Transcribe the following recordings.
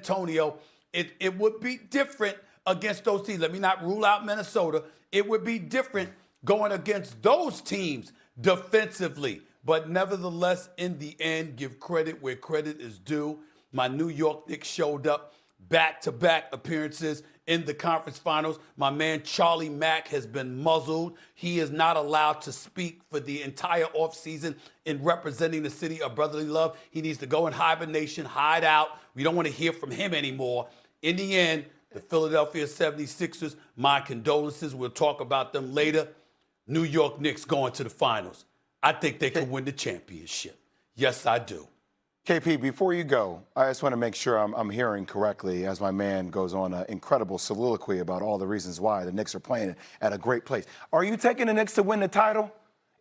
Antonio, it would be different against those teams. Let me not rule out Minnesota. It would be different going against those teams defensively. But nevertheless, in the end, give credit where credit is due. My New York Knicks showed up, back-to-back appearances in the conference finals. My man Charlie Mack has been muzzled. He is not allowed to speak for the entire offseason in representing the city of brotherly love. He needs to go in hibernation, hide out. We don't want to hear from him anymore. In the end, the Philadelphia 76ers, my condolences. We'll talk about them later. New York Knicks going to the finals. I think they could win the championship. Yes, I do. KP, before you go, I just want to make sure I'm hearing correctly as my man goes on an incredible soliloquy about all the reasons why the Knicks are playing at a great place. Are you taking the Knicks to win the title?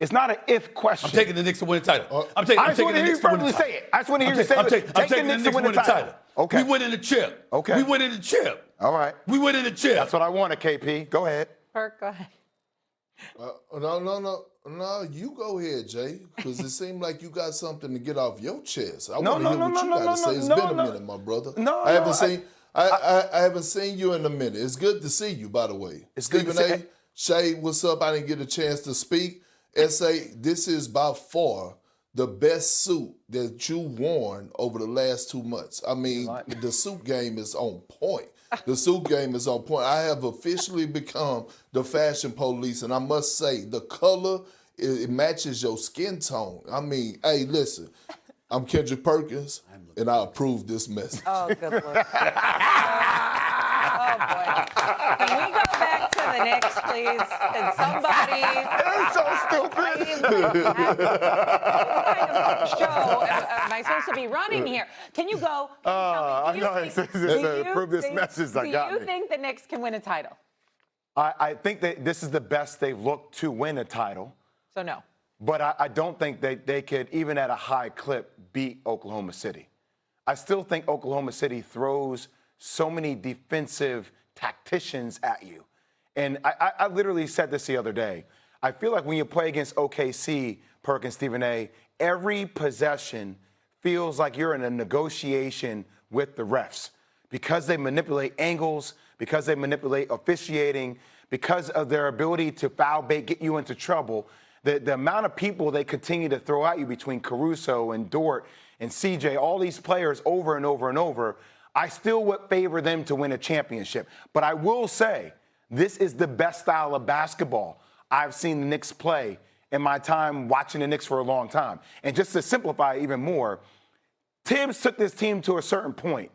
It's not an if question. I'm taking the Knicks to win the title. I just want to hear you firmly say it. I just want to hear you say it. I'm taking the Knicks to win the title. Okay. We winning the chip. Okay. We winning the chip. All right. We winning the chip. That's what I wanted, KP. Go ahead. Perk, go ahead. No, you go ahead, Jay, because it seemed like you got something to get off your chest. I No, want to hear what you got to say. It's been a minute, my brother. I haven't seen you in a minute. It's good to see you, by the way. It's good to Stephen see- A., Shay, what's up? I didn't get a chance to speak. S.A., this is by far the best suit that you've worn over the last 2 months. I mean, the suit game is on point. The suit game is on point. I have officially become the fashion police, and I must say, the color, it matches your skin tone. I mean, hey, listen, I'm Kendrick Perkins, and I approve this message. Oh, good Lord. Oh, boy. Can we go back to the Knicks, please? Can somebody... It's so stupid. What kind of show am I supposed to be running here? Can you go? I know. It's to prove this message that got me. Do you think the Knicks can win a title? I think that this is the best they've looked to win a title. So no. But I don't think they could, even at a high clip, beat Oklahoma City. I still think Oklahoma City throws so many defensive tacticians at you. And I literally said this the other day. I feel like when you play against OKC, Perkins, Stephen A., every possession feels like you're in a negotiation with the refs because they manipulate angles, because they manipulate officiating, because of their ability to foul bait, get you into trouble. The amount of people they continue to throw at you between Caruso and Dort and CJ, all these players over and over and over, I still would favor them to win a championship. But I will say, this is the best style of basketball I've seen the Knicks play in my time watching the Knicks for a long time. And just to simplify even more, Tibbs took this team to a certain point.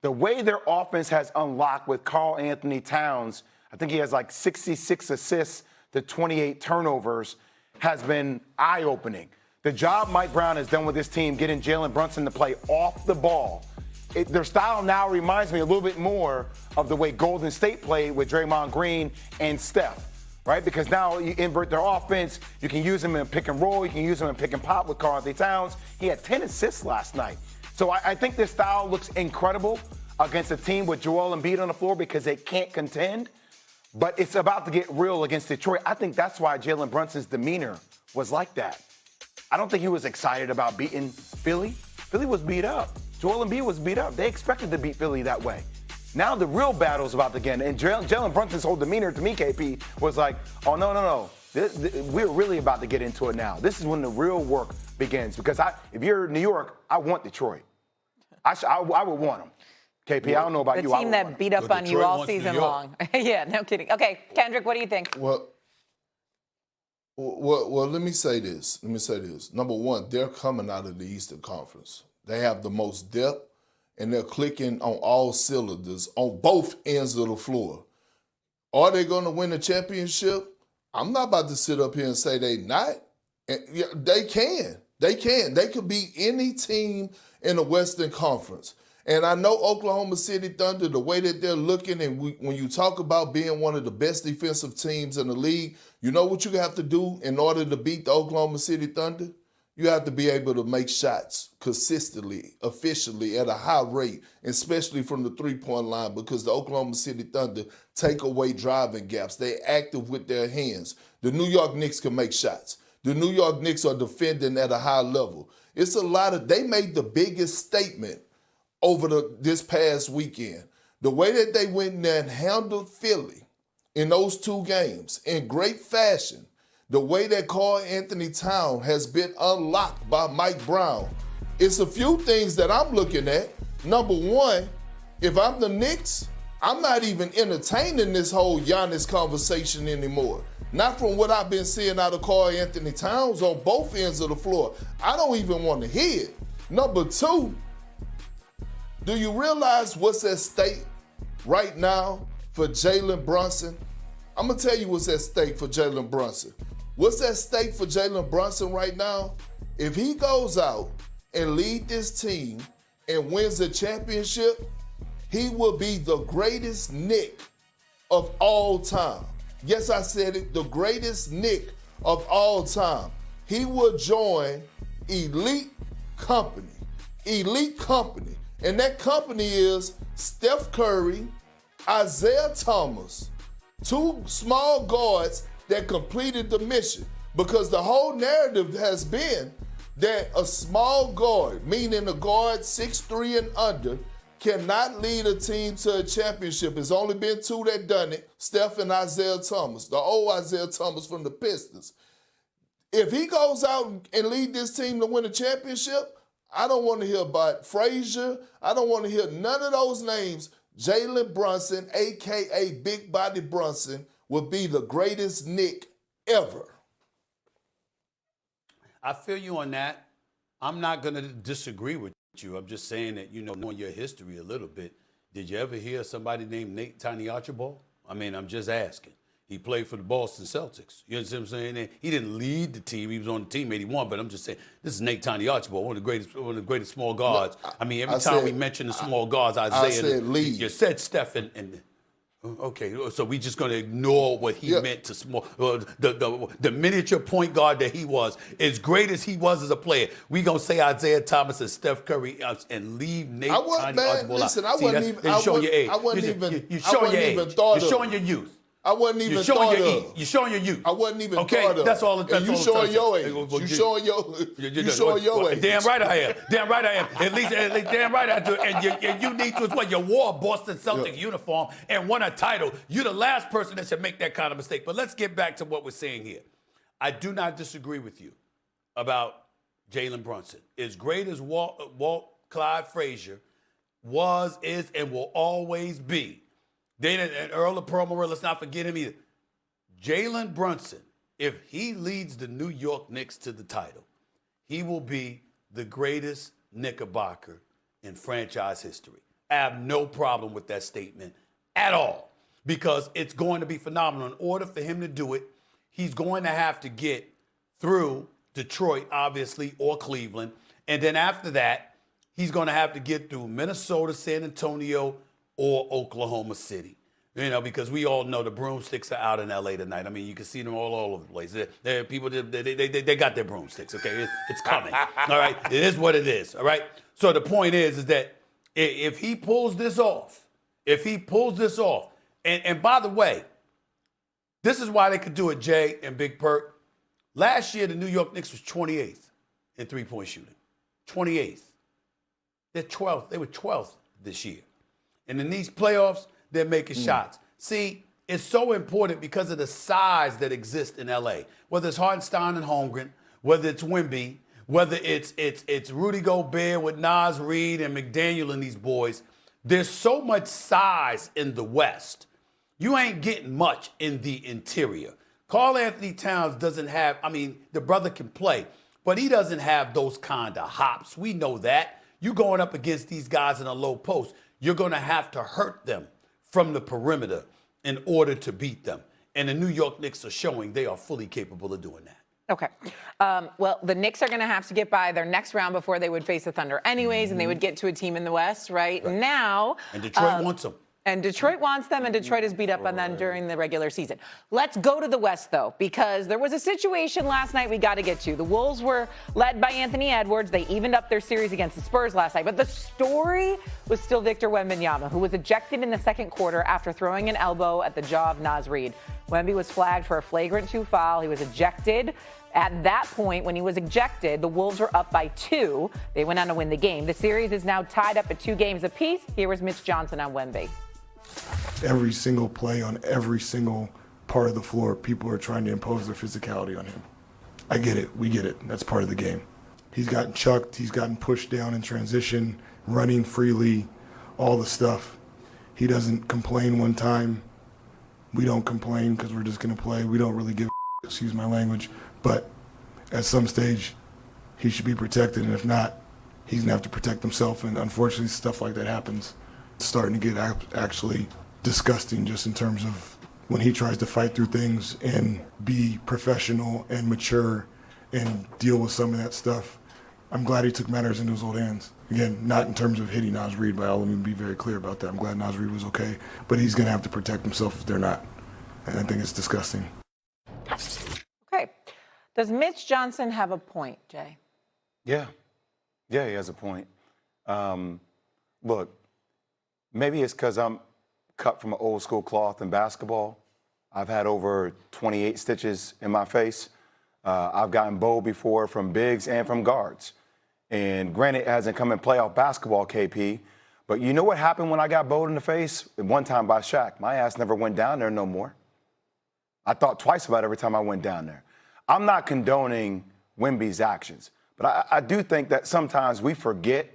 The way their offense has unlocked with Karl Anthony Towns, I think he has like 66 assists to 28 turnovers, has been eye-opening. The job Mike Brown has done with this team, getting Jalen Brunson to play off the ball, their style now reminds me a little bit more of the way Golden State played with Draymond Green and Steph, right? Because now you invert their offense. You can use them in pick and roll. You can use them in pick and pop with Karl Anthony Towns. He had 10 assists last night. So I think this style looks incredible against a team with Joel Embiid on the floor because they can't contend. But it's about to get real against Detroit. I think that's why Jalen Brunson's demeanor was like that. I don't think he was excited about beating Philly. Philly was beat up. Joel Embiid was beat up. They expected to beat Philly that way. Now the real battle's about to begin. And Jalen Brunson's whole demeanor to me, KP, was like, oh, no. We're really about to get into it now. This is when the real work begins. Because if you're New York, I want Detroit. I would want them. KP, I don't know about you. The team that beat up on you all season long. Yeah, no kidding. Okay, Kendrick, what do you think? Well, let me say this. Number one, they're coming out of the Eastern Conference. They have the most depth, and they're clicking on all cylinders on both ends of the floor. Are they going to win the championship? I'm not about to sit up here and say they not. Yeah, they can. They could beat any team in the Western Conference. And I know Oklahoma City Thunder, the way that they're looking, and when you talk about being one of the best defensive teams in the league, you know what you have to do in order to beat the Oklahoma City Thunder? You have to be able to make shots consistently, efficiently, at a high rate, especially from the three-point line, because the Oklahoma City Thunder take away driving gaps. They're active with their hands. The New York Knicks can make shots. The New York Knicks are defending at a high level. It's a lot of – they made the biggest statement over this past weekend. The way that they went in there and handled Philly in those 2 games in great fashion, the way that Karl Anthony Towns has been unlocked by Mike Brown, it's a few things that I'm looking at. Number one, if I'm the Knicks, I'm not even entertaining this whole Giannis conversation anymore. Not from what I've been seeing out of Karl Anthony Towns on both ends of the floor. I don't even want to hear it. Number two, do you realize what's at stake right now for Jalen Brunson? I'm going to tell you what's at stake for Jalen Brunson. What's at stake for Jalen Brunson right now? If he goes out and lead this team and wins a championship, he will be the greatest Knick of all time. Yes, I said it, the greatest Knick of all time. He will join elite company. And that company is Steph Curry, Isaiah Thomas, 2 small guards that completed the mission. Because the whole narrative has been that a small guard, meaning a guard 6'3" and under, cannot lead a team to a championship. There's only been 2 that done it, Steph and Isaiah Thomas, the old Isaiah Thomas from the Pistons. If he goes out and lead this team to win a championship, I don't want to hear about Frazier. I don't want to hear none of those names. Jalen Brunson, a.k.a. Big Body Brunson, will be the greatest Knick ever. I feel you on that. I'm not going to disagree with you. I'm just saying that, knowing your history a little bit, did you ever hear somebody named Nate Tiny Archibald? I mean, I'm just asking. He played for the Boston Celtics. You understand what I'm saying? And he didn't lead the team. He was on the team 81, but I'm just saying, this is Nate Tiny Archibald, one of the greatest small guards. No, every time we mention the small guards, Isaiah, I said lead. You said Steph and okay, so we just going to ignore what he meant to small. The miniature point guard that he was, as great as he was as a player, we going to say Isaiah Thomas and Steph Curry and leave Nate Tiny Archibald out. Listen, I wasn't even. I showing your age. I wasn't even. You're showing your age. You're showing your youth. I wasn't even You're showing thought your of. You're showing your youth. I wasn't even okay, thought of. that's all. And you showing your age. You showing your age. Damn right I am. Damn right I am. At least damn right I do. And you need to as well. You wore a Boston Celtics uniform and won a title. You're the last person that should make that kind of mistake. But let's get back to what we're saying here. I do not disagree with you about Jalen Brunson. As great as Walt Clyde Frazier was, is, and will always be. And Earl of Pearl Morel, let's not forget him either. Jalen Brunson, if he leads the New York Knicks to the title, he will be the greatest Knickerbocker in franchise history. I have no problem with that statement at all because it's going to be phenomenal. In order for him to do it, he's going to have to get through Detroit, obviously, or Cleveland. And then after that, he's going to have to get through Minnesota, San Antonio, or Oklahoma City. Because we all know the broomsticks are out in L.A. tonight. I mean, you can see them all over the place. People, they got their broomsticks, okay? It's coming, all right? It is what it is, all right? So the point is that if he pulls this off, and by the way, this is why they could do it, Jay and Big Perk. Last year, the New York Knicks was 28th in three-point shooting. 28th. They're 12th. They were 12th this year. And in these playoffs, they're making shots. See, it's so important because of the size that exists in L.A. Whether it's Hartenstein and Holmgren, whether it's Wemby, whether it's Rudy Gobert with Naz Reid and McDaniel and these boys, there's so much size in the West. You ain't getting much in the interior. Karl Anthony Towns doesn't have, the brother can play, but he doesn't have those kind of hops. We know that. You going up against these guys in a low post, you're going to have to hurt them from the perimeter in order to beat them. And the New York Knicks are showing they are fully capable of doing that. Okay. Well, the Knicks are going to have to get by their next round before they would face the Thunder anyways, and they would get to a team in the West right. Now. And Detroit wants them. And Detroit wants them, and Detroit is beat up on them during the regular season. Let's go to the West, though, because there was a situation last night we got to get to. The Wolves were led by Anthony Edwards. They evened up their series against the Spurs last night. But the story was still Victor Wembanyama, who was ejected in the second quarter after throwing an elbow at the jaw of Naz Reid. Wemby was flagged for a flagrant 2 foul. He was ejected, At that point, when he was ejected, the Wolves were up by 2. They went on to win the game. The series is now tied up at 2 games apiece. Here was Mitch Johnson on Wemby. Every single play on every single part of the floor, people are trying to impose their physicality on him. I get it. We get it. That's part of the game. He's gotten chucked. He's gotten pushed down in transition, running freely, all the stuff. He doesn't complain one time. We don't complain because we're just going to play. We don't really give a excuse my language. But at some stage, he should be protected. And if not, he's going to have to protect himself. And unfortunately, stuff like that happens. It's starting to get actually disgusting just in terms of when he tries to fight through things and be professional and mature and deal with some of that stuff. I'm glad he took matters into his own hands. Again, not in terms of hitting Naz Reid, but let me be very clear about that. I'm glad Naz Reid was okay, but he's going to have to protect himself if they're not. And I think it's disgusting. Okay. Does Mitch Johnson have a point, Jay? Yeah. Yeah, he has a point. Look, maybe it's because I'm cut from an old school cloth in basketball. I've had over 28 stitches in my face. I've gotten bowled before from bigs and from guards. And granted, it hasn't come in playoff basketball, KP, but you know what happened when I got bowled in the face? One time by Shaq. My ass never went down there no more. I thought twice about it every time I went down there. I'm not condoning Wemby's actions, but I do think that sometimes we forget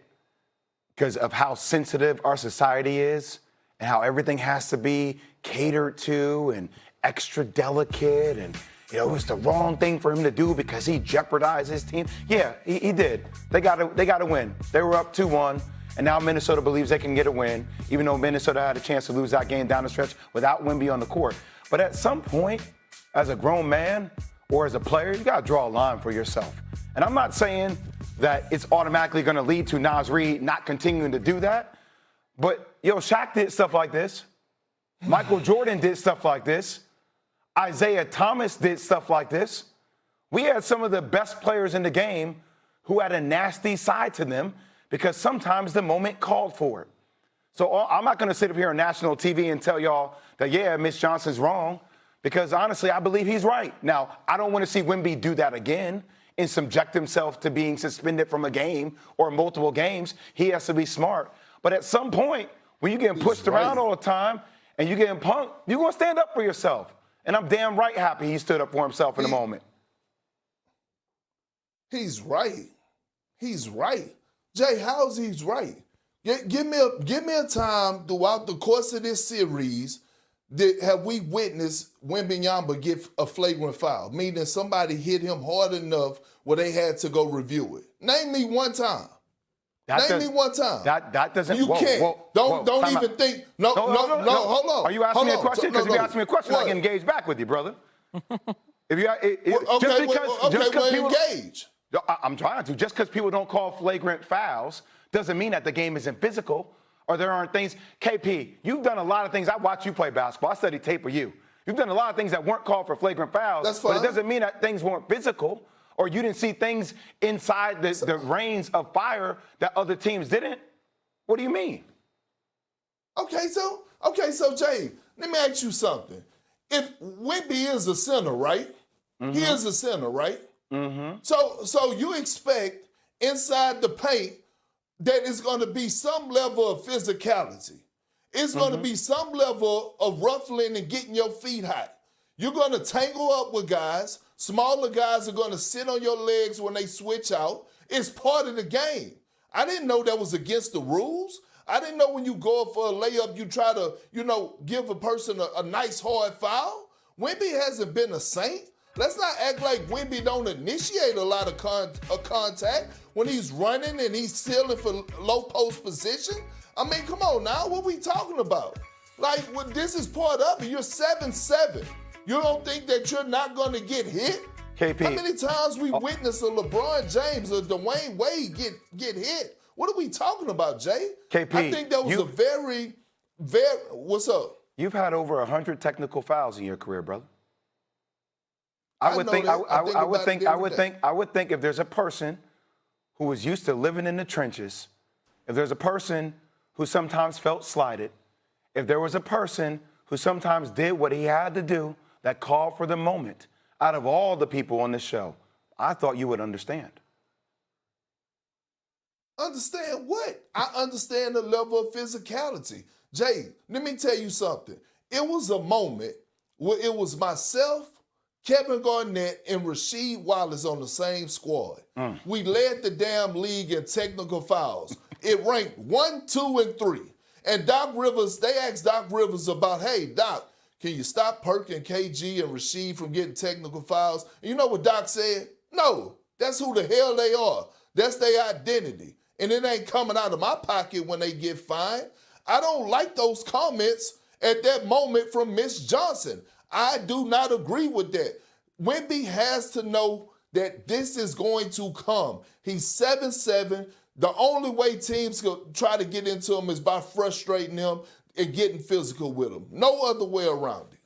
because of how sensitive our society is and how everything has to be catered to and extra delicate and, you know, it's the wrong thing for him to do because he jeopardized his team. Yeah, he did. They got to win. They were up 2-1, and now Minnesota believes they can get a win, even though Minnesota had a chance to lose that game down the stretch without Wemby on the court. But at some point, as a grown man or as a player, you got to draw a line for yourself. And I'm not saying that it's automatically going to lead to Naz Reid not continuing to do that. But, Shaq did stuff like this. Michael Jordan did stuff like this. Isaiah Thomas did stuff like this. We had some of the best players in the game who had a nasty side to them because sometimes the moment called for it. So I'm not going to sit up here on national TV and tell y'all that, yeah, Mitch Johnson's wrong because, honestly, I believe he's right. Now, I don't want to see Wemby do that again and subject himself to being suspended from a game or multiple games. He has to be smart. But at some point, when you're getting pushed around all the time and you're getting punked, you're going to stand up for yourself. And I'm damn right happy he stood up for himself in the moment. He's right. He's right. Jay, how's he's right? Give me a time throughout the course of this series that have we witnessed Wembanyama get a flagrant foul, meaning somebody hit him hard enough where they had to go review it. Name me one time. Name me one time. That doesn't. You can't. Don't even think. No, hold on. Are you asking me a question? Because if you ask me a question, I can engage back with you, brother. Just because people engage. I'm trying to. Just because people don't call flagrant fouls doesn't mean that the game isn't physical or there aren't things. KP, you've done a lot of things. I watch you play basketball. I study tape of you. You've done a lot of things that weren't called for flagrant fouls. That's fine. But it doesn't mean that things weren't physical or you didn't see things inside the reins of fire that other teams didn't. What do you mean? Okay, so Jay, let me ask you something. If Wemby is a center, right? Mm-hmm. He is a center, right? Mm-hmm. So you expect inside the paint that it's going to be some level of physicality. It's going to be some level of ruffling and getting your feet hot. You're going to tangle up with guys. Smaller guys are going to sit on your legs when they switch out. It's part of the game. I didn't know that was against the rules. I didn't know when you go up for a layup, you try to, give a person a nice hard foul. Wemby hasn't been a saint. Let's not act like Wemby don't initiate a lot of contact when he's running and he's sealing for low post position. I mean, come on now, what are we talking about? Like, this is part of it. You're 7'7". You don't think that you're not going to get hit? KP. How many times we witnessed a LeBron James or Dwayne Wade get hit? What are we talking about, Jay? KP. I think that was a very, what's up? You've had over 100 technical fouls in your career, brother. I would think if there's a person who is used to living in the trenches, if there's a person who sometimes felt slighted, if there was a person who sometimes did what he had to do that called for the moment, out of all the people on this show, I thought you would understand. Understand what? I understand the level of physicality. Jay, let me tell you something. It was a moment where it was myself, Kevin Garnett, and Rasheed Wallace on the same squad. We led the damn league in technical fouls. It ranked 1, 2, and 3. And Doc Rivers, they asked Doc Rivers about, hey, Doc, can you stop Perk and KG and Rasheed from getting technical fouls? And you know what Doc said? No, that's who the hell they are. That's their identity. And it ain't coming out of my pocket when they get fined. I don't like those comments at that moment from Miss Johnson. I do not agree with that. Wemby has to know that this is going to come. He's 7'7". The only way teams could try to get into him is by frustrating him and getting physical with him. No other way around it.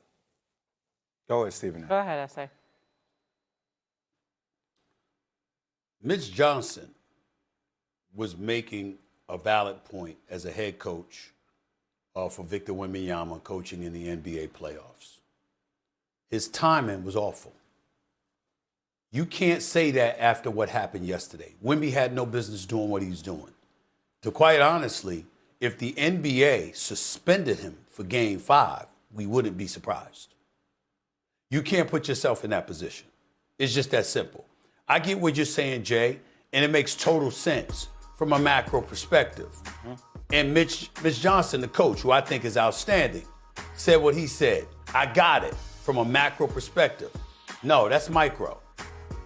Go ahead, Stephen. Go ahead, S.A. Mitch Johnson was making a valid point as a head coach for Victor Wembanyama coaching in the NBA playoffs. His timing was awful. You can't say that after what happened yesterday. Wemby had no business doing what he's doing. To quite honestly, if the NBA suspended him for Game 5, we wouldn't be surprised. You can't put yourself in that position. It's just that simple. I get what you're saying, Jay, and it makes total sense from a macro perspective. And Mitch Johnson, the coach, who I think is outstanding, said what he said. I got it from a macro perspective. No, that's micro.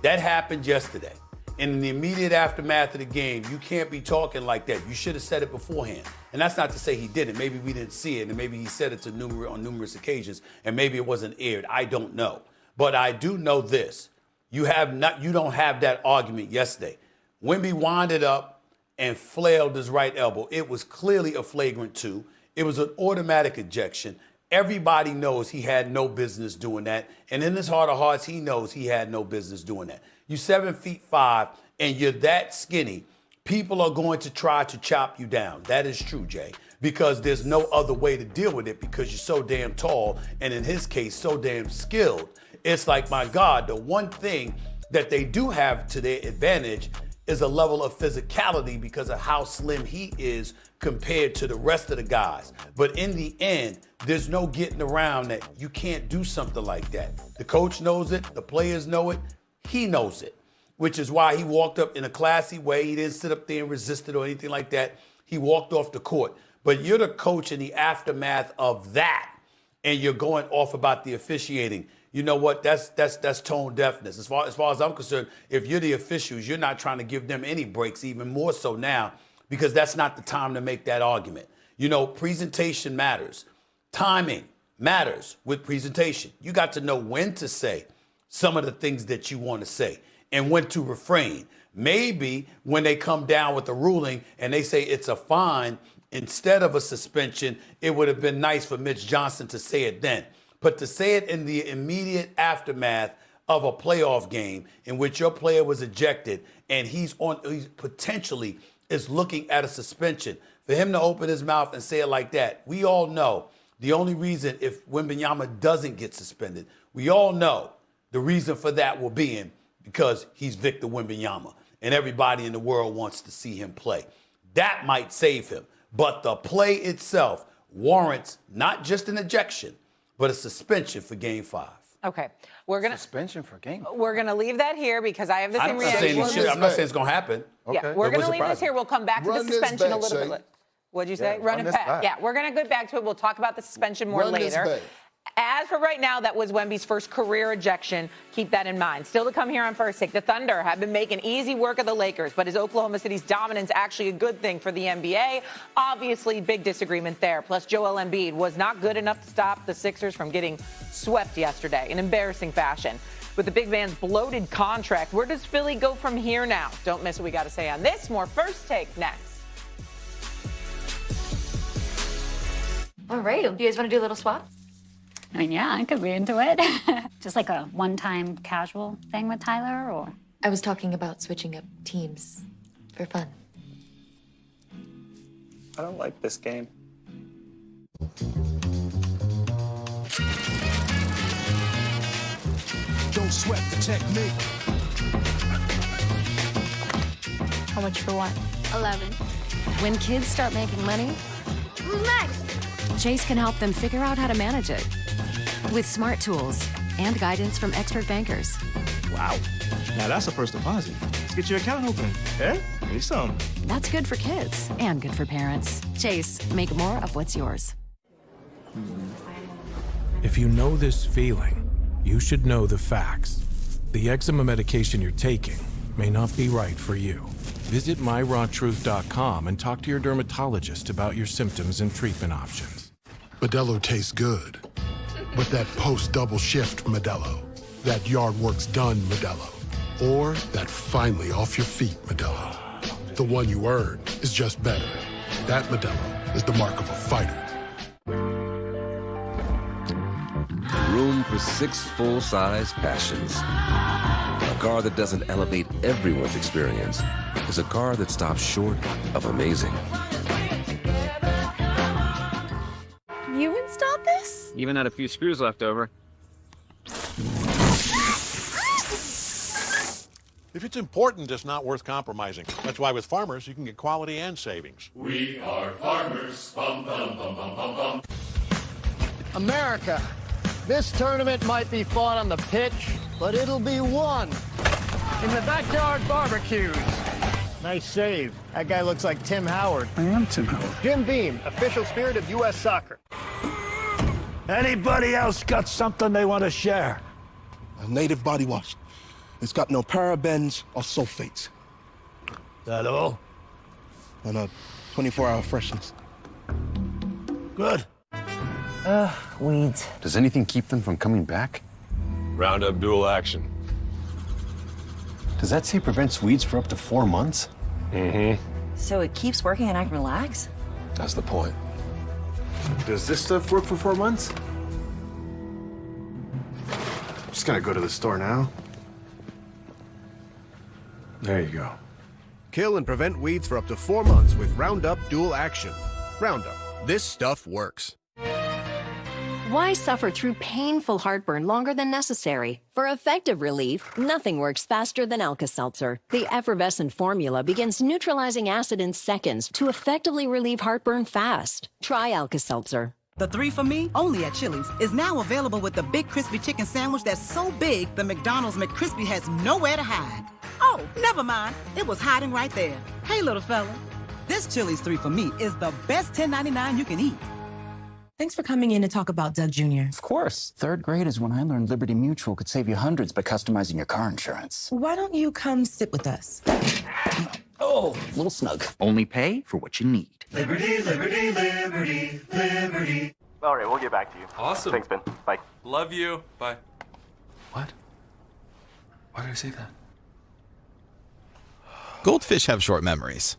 That happened yesterday. In the immediate aftermath of the game, you can't be talking like that. You should have said it beforehand. And that's not to say he didn't. Maybe we didn't see it, and maybe he said it on numerous occasions, and maybe it wasn't aired. I don't know. But I do know this. You don't have that argument yesterday. Wemby winded up and flailed his right elbow. It was clearly a flagrant 2. It was an automatic ejection. Everybody knows he had no business doing that. And in his heart of hearts, he knows he had no business doing that. You're 7'5", and you're that skinny. People are going to try to chop you down. That is true, Jay, because there's no other way to deal with it because you're so damn tall, and in his case, so damn skilled. It's like, my God, the one thing that they do have to their advantage is a level of physicality because of how slim he is compared to the rest of the guys. But in the end, there's no getting around that. You can't do something like that. The coach knows it. The players know it. He knows it, which is why he walked up in a classy way. He didn't sit up there and resist it or anything like that. He walked off the court. But you're the coach in the aftermath of that, and you're going off about the officiating. You know what? That's tone deafness. As far as I'm concerned, if you're the officials, you're not trying to give them any breaks, even more so now, because that's not the time to make that argument. You know, presentation matters. Timing matters with presentation. You got to know when to say some of the things that you want to say and when to refrain. Maybe when they come down with a ruling and they say it's a fine instead of a suspension, it would have been nice for Mitch Johnson to say it then. But to say it in the immediate aftermath of a playoff game in which your player was ejected and he's potentially is looking at a suspension, for him to open his mouth and say it like that, we all know the only reason if Wembanyama doesn't get suspended, we all know the reason for that will be because he's Victor Wembanyama and everybody in the world wants to see him play. That might save him, but the play itself warrants not just an ejection, but a suspension for Game 5. Okay, Suspension for game. We're gonna leave that here because I have the same reaction. I'm not saying it's gonna happen. Yeah, Okay. we're But gonna what's leave this surprising? here. We'll come back to the Run this suspension a back, little Shay. bit. What'd you say? Yeah, Run run it this back. back. Yeah, we're gonna go back to it. We'll talk about the suspension more Run this later. back. As for right now, that was Wemby's first career ejection. Keep that in mind. Still to come here on First Take, the Thunder have been making easy work of the Lakers, but is Oklahoma City's dominance actually a good thing for the NBA? Obviously, big disagreement there. Plus, Joel Embiid was not good enough to stop the Sixers from getting swept yesterday in embarrassing fashion. With the big man's bloated contract, where does Philly go from here now? Don't miss what we got to say on this. More First Take next. All right, do you guys want to do a little swap? I mean, yeah, I could be into it. Just like a one-time casual thing with Tyler, or? I was talking about switching up teams for fun. I don't like this game. Don't sweat the technique. How much for what? 11. When kids start making money, Who's next? Chase can help them figure out how to manage it. With smart tools and guidance from expert bankers. Wow. Now that's a first deposit. Let's get your account open. Eh? Need some. That's good for kids and good for parents. Chase, make more of what's yours. If you know this feeling, you should know the facts. The eczema medication you're taking may not be right for you. Visit myrawtruth.com and talk to your dermatologist about your symptoms and treatment options. Modelo tastes good, but that post-double shift Modelo, that yard work's done Modelo, or that finally off your feet Modelo. The one you earned is just better. That Modelo is the mark of a fighter. Room for 6 full-size passions. A car that doesn't elevate everyone's experience is a car that stops short of amazing. You installed this? Even had a few screws left over. If it's important, it's not worth compromising. That's why with Farmers, you can get quality and savings. We are farmers. Bum, bum, bum, bum, bum, bum. America, this tournament might be fought on the pitch, but it'll be won in the backyard barbecues. Nice save. That guy looks like Tim Howard. I am Tim Howard. Jim Beam, official spirit of U.S. soccer. Anybody else got something they want to share? A native body wash. It's got no parabens or sulfates. That all? And a 24-hour freshness. Good. Weeds. Does anything keep them from coming back? Roundup Dual Action. Does that say prevents weeds for up to 4 months? Mm-hmm. So it keeps working and I can relax? That's the point. Does this stuff work for 4 months? I'm just gonna go to the store now. There you go. Kill and prevent weeds for up to 4 months with Roundup Dual Action. Roundup. This stuff works. Why suffer through painful heartburn longer than necessary? For effective relief, nothing works faster than Alka-Seltzer. The effervescent formula begins neutralizing acid in seconds to effectively relieve heartburn fast. Try Alka-Seltzer. The 3 for Me, only at Chili's, is now available with the Big Crispy Chicken Sandwich that's so big, the McDonald's McCrispy has nowhere to hide. Oh, never mind. It was hiding right there. Hey, little fella. This Chili's 3 for Me is the best $10.99 you can eat. Thanks for coming in to talk about Doug Jr. Of course. 3rd grade is when I learned Liberty Mutual could save you hundreds by customizing your car insurance. Why don't you come sit with us? Oh, a little snug. Only pay for what you need. Liberty, liberty, liberty, liberty. All right, we'll get back to you. Awesome. Thanks, Ben. Bye. Love you. Bye. What? Why did I say that? Goldfish have short memories.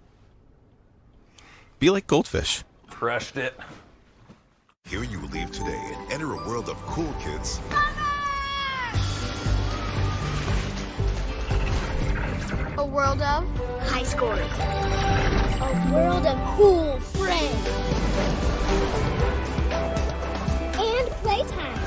Be like goldfish. Crushed it. Here you leave today and enter a world of cool kids. A world of high scores. A world of cool friends. And playtime.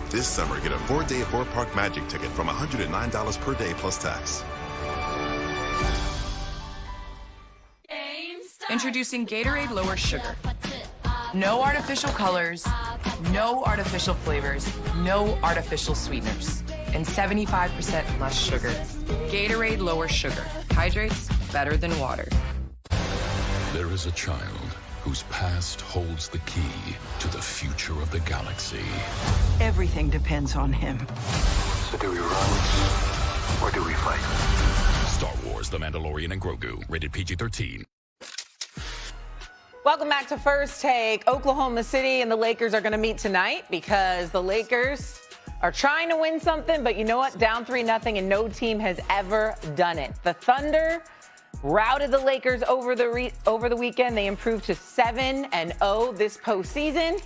This summer, get a 4-day 4-park magic ticket from $109 per day plus tax. Introducing Gatorade Lower Sugar. No artificial colors, no artificial flavors, no artificial sweeteners, and 75% less sugar. Gatorade Lower Sugar. Hydrates better than water. There is a child whose past holds the key to the future of the galaxy. Everything depends on him. So do we run or do we fight? Star Wars, The Mandalorian and Grogu. Rated PG-13. Welcome back to First Take. Oklahoma City and the Lakers are going to meet tonight because the Lakers are trying to win something, but you know what? Down 3-0, and no team has ever done it. The Thunder routed the Lakers over the weekend. They improved to 7-0 this postseason.